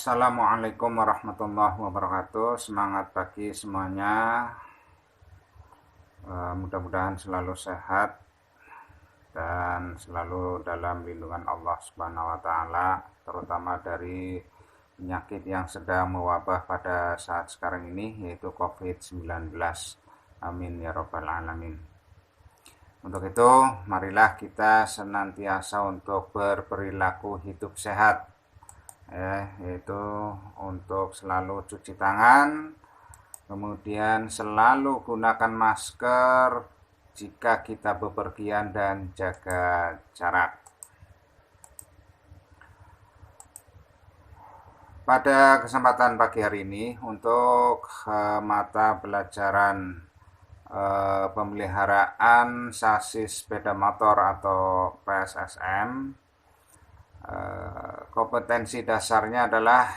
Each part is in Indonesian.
Assalamualaikum warahmatullahi wabarakatuh. Semangat pagi semuanya. Mudah-mudahan selalu sehat dan selalu dalam lindungan Allah Subhanahu wa taala, terutama dari penyakit yang sedang mewabah pada saat sekarang ini, yaitu COVID-19. Amin ya rabbal alamin. Untuk itu, marilah kita senantiasa untuk berperilaku hidup sehat, yaitu untuk selalu cuci tangan, kemudian selalu gunakan masker jika kita bepergian dan jaga jarak. Pada kesempatan pagi hari ini untuk mata pelajaran pemeliharaan sasis sepeda motor atau PSSM, kompetensi dasarnya adalah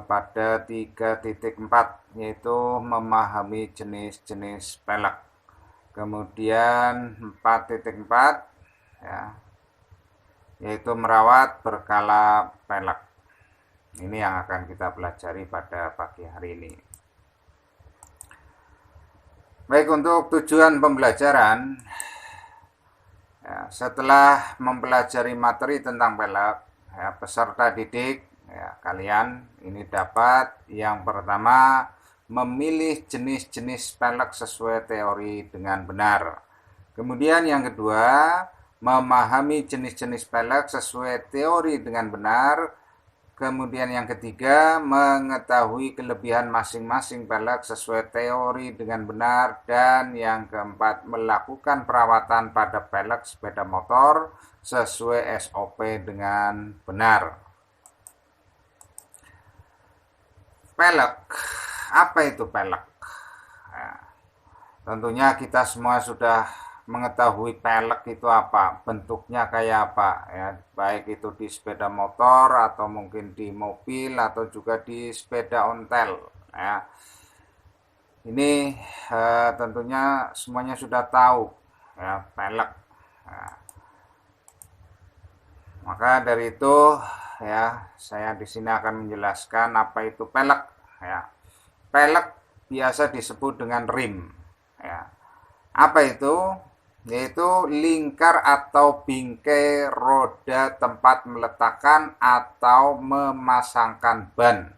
pada 3.4, yaitu memahami jenis-jenis pelek. Kemudian 4.4 ya, yaitu merawat berkala pelek. Ini yang akan kita pelajari pada pagi hari ini. Baik, untuk tujuan pembelajaran, setelah mempelajari materi tentang pelek, peserta didik kalian ini dapat yang pertama memilih jenis-jenis pelek sesuai teori dengan benar. Kemudian yang kedua, memahami jenis-jenis pelek sesuai teori dengan benar. Kemudian yang ketiga, mengetahui kelebihan masing-masing pelek sesuai teori dengan benar. Dan yang keempat, melakukan perawatan pada pelek sepeda motor sesuai SOP dengan benar. Pelek, apa itu pelek? Tentunya kita semua sudah mengetahui pelek itu apa, bentuknya kayak apa, baik itu di sepeda motor atau mungkin di mobil atau juga di sepeda ontel. Ini tentunya semuanya sudah tahu pelek. Maka dari itu saya di sini akan menjelaskan apa itu pelek. Pelek biasa disebut dengan rim. Apa itu? Yaitu lingkar atau bingkai roda tempat meletakkan atau memasangkan ban,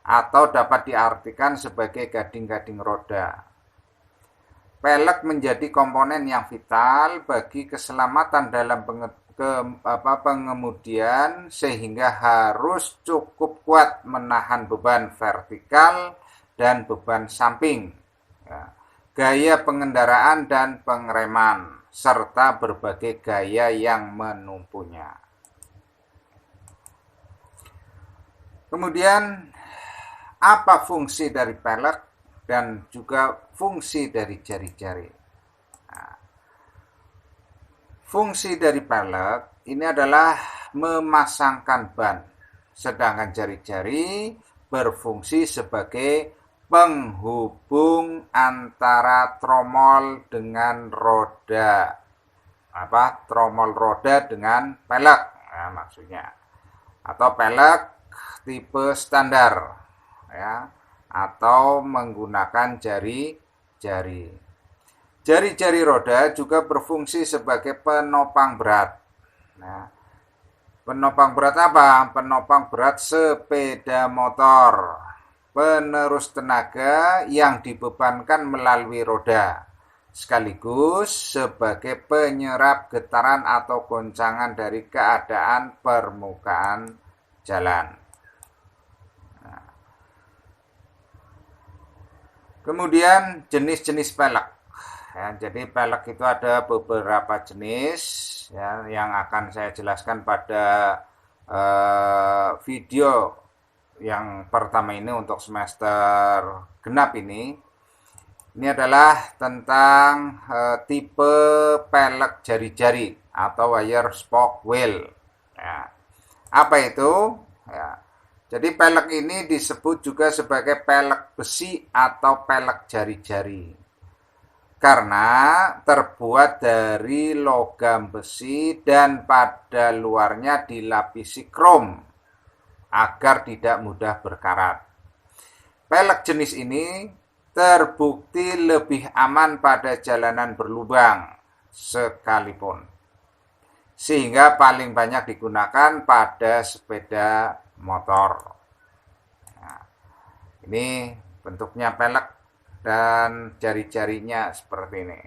atau dapat diartikan sebagai gading-gading roda. Pelek menjadi komponen yang vital bagi keselamatan dalam pengemudian, sehingga harus cukup kuat menahan beban vertikal dan beban samping, gaya pengendaraan dan pengereman, serta berbagai gaya yang menumpunya. Kemudian, apa fungsi dari pelek dan juga fungsi dari jari-jari? Fungsi dari pelek ini adalah memasangkan ban, sedangkan jari-jari berfungsi sebagai penghubung antara tromol dengan roda, tromol roda dengan pelek, maksudnya, atau pelek tipe standar, atau menggunakan jari-jari. Jari-jari roda juga berfungsi sebagai penopang berat. Penopang berat apa? Penopang berat sepeda motor, penerus tenaga yang dibebankan melalui roda, sekaligus sebagai penyerap getaran atau goncangan dari keadaan permukaan jalan. Kemudian jenis-jenis pelek. Jadi pelek itu ada beberapa jenis yang akan saya jelaskan pada video yang pertama ini untuk semester genap ini. Ini adalah tentang tipe pelek jari-jari atau wire spoke wheel. Apa itu? Jadi pelek ini disebut juga sebagai pelek besi atau pelek jari-jari, karena terbuat dari logam besi dan pada luarnya dilapisi krom agar tidak mudah berkarat. Pelek jenis ini terbukti lebih aman pada jalanan berlubang sekalipun, sehingga paling banyak digunakan pada sepeda motor. Nah, ini bentuknya pelek dan jari-jarinya seperti ini.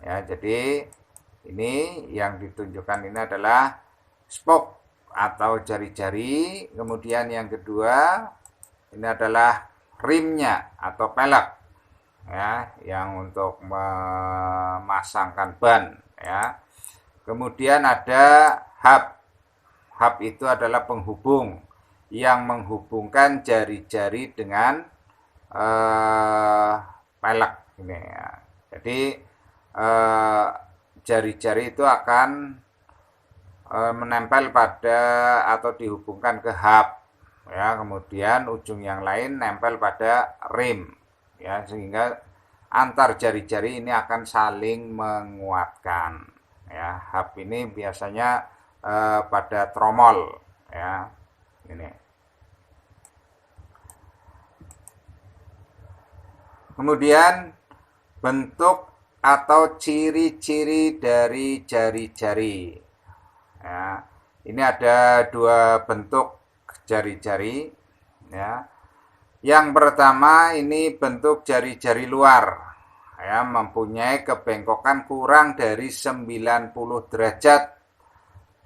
Ya, jadi ini yang ditunjukkan ini adalah spoke atau jari-jari. Kemudian yang kedua ini adalah rimnya atau pelek, ya, yang untuk memasangkan ban, ya. Kemudian ada hub. Hub itu adalah penghubung yang menghubungkan jari-jari dengan pelek ini, ya. Jadi jari-jari itu akan menempel pada atau dihubungkan ke hub, ya. Kemudian ujung yang lain nempel pada rim, ya, sehingga antar jari-jari ini akan saling menguatkan, ya. Hub ini biasanya pada tromol, ya, ini. Kemudian bentuk atau ciri-ciri dari jari-jari. Ya, ini ada dua bentuk jari-jari. Ya. Yang pertama ini bentuk jari-jari luar. Ya, mempunyai kebengkokan kurang dari 90 derajat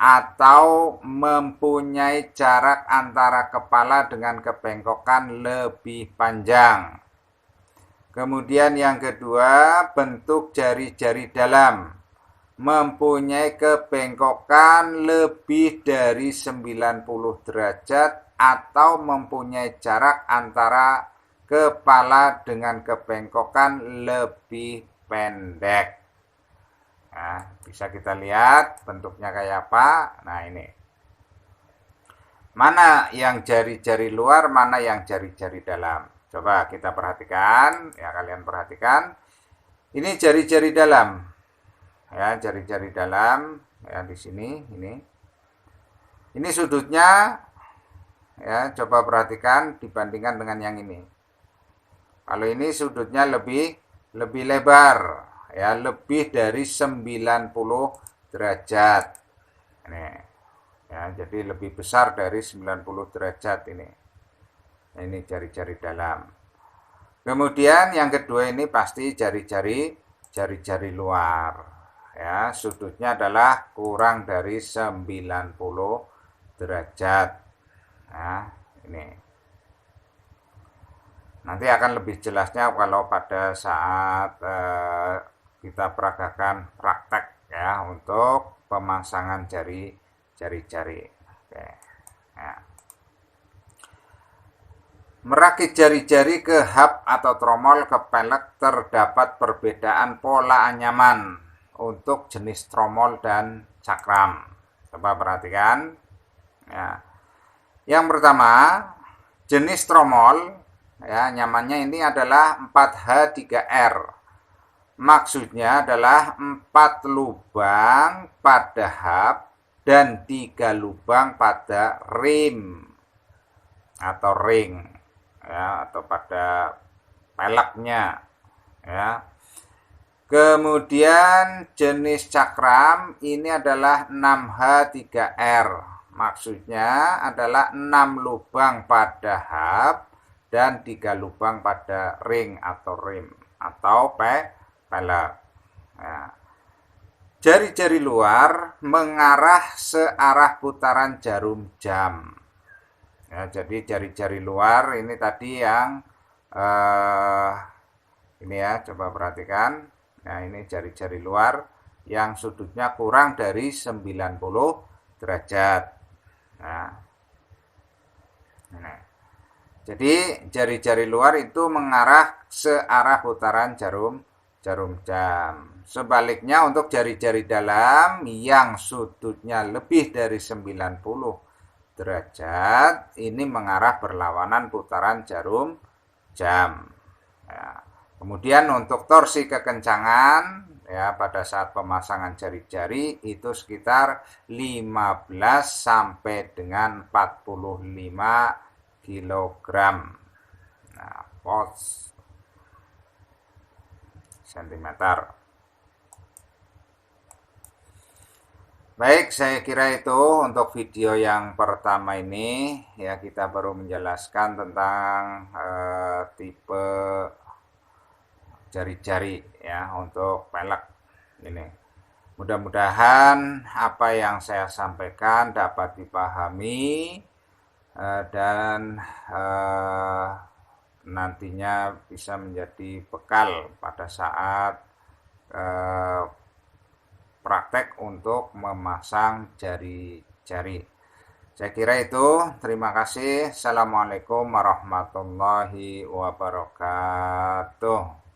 atau mempunyai jarak antara kepala dengan kebengkokan lebih panjang. Kemudian yang kedua, bentuk jari-jari dalam mempunyai kebengkokan lebih dari 90 derajat atau mempunyai jarak antara kepala dengan kebengkokan lebih pendek. Nah, bisa kita lihat bentuknya kayak apa. Nah, ini. Mana yang jari-jari luar, mana yang jari-jari dalam. Coba kita perhatikan, ya, kalian perhatikan. Ini jari-jari dalam. Ya, jari-jari dalam, ya, di sini ini. Ini sudutnya, ya, coba perhatikan dibandingkan dengan yang ini. Kalau ini sudutnya lebih lebar, ya, lebih dari 90 derajat. Ini. Ya, jadi lebih besar dari 90 derajat ini. Ini jari-jari dalam. Kemudian yang kedua ini pasti jari-jari luar. Ya, sudutnya adalah kurang dari 90 derajat. Nah, ini. Nanti akan lebih jelasnya kalau pada saat kita peragakan praktek, ya, untuk pemasangan jari-jari. Oke. Ya. Merakit jari-jari ke hub atau tromol ke pelek terdapat perbedaan pola anyaman untuk jenis tromol dan cakram. Coba perhatikan. Ya. Yang pertama, jenis tromol, ya, anyamannya ini adalah 4H3R. Maksudnya adalah 4 lubang pada hub dan 3 lubang pada rim atau ring, ya, atau pada peleknya, ya. Kemudian jenis cakram ini adalah 6H3R. Maksudnya adalah 6 lubang pada hub dan 3 lubang pada ring atau rim atau pelek. Ya. Jari-jari luar mengarah searah putaran jarum jam. Ya, jadi jari-jari luar ini tadi yang ini, ya, coba perhatikan. Nah, ini jari-jari luar yang sudutnya kurang dari 90 derajat. Nah, ini. Jadi jari-jari luar itu mengarah searah putaran jarum jam. Sebaliknya untuk jari-jari dalam yang sudutnya lebih dari 90 derajat ini mengarah berlawanan putaran jarum jam. Ya. Kemudian untuk torsi kekencangan, ya pada saat pemasangan jari-jari itu sekitar 15 sampai dengan 45 kilogram. Nah, volts sentimeter. Baik, saya kira itu untuk video yang pertama ini ya, kita baru menjelaskan tentang tipe jari-jari ya untuk pelek ini. Mudah-mudahan apa yang saya sampaikan dapat dipahami dan nantinya bisa menjadi bekal pada saat praktek untuk memasang jari-jari. Saya kira itu. Terima kasih. Assalamualaikum warahmatullahi wabarakatuh.